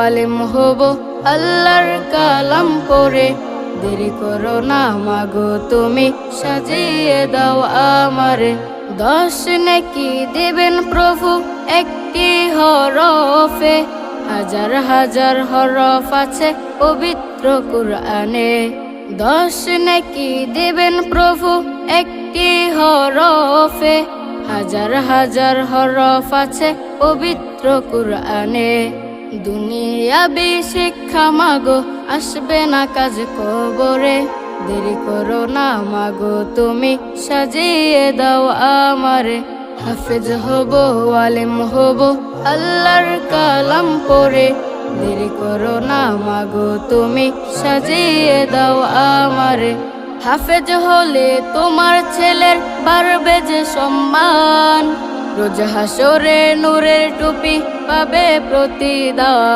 আলেম হব আল্লাহর কালাম পড়ে, দেরি করো না মাগো তুমি সাজিয়ে দাও আমারে। 10 নেকি দেবেন প্রভু একটি হরফে, হাজার হাজার হরফ আছে পবিত্র কুরআনে। 10 নেকি দেবেন প্রভু একটি হরফে, হাজার হাজার হরফ আছে পবিত্র কুরআনে। দুনিয়াবি শিক্ষা মাগো আসবে না কাজ কবরে, দেরি করো না মাগো তুমি সাজিয়ে দাও আমারে। হাফেজ হব আলেম হব আল্লাহর কালাম পড়ে, দেরি করো না মাগো তুমি সাজিয়ে দাও আমারে। হাফেজ হলে তোমার ছেলের বাড়বে যে সম্মান, রোজ হাসরে নূরের টুপি পাবে প্রতিদান।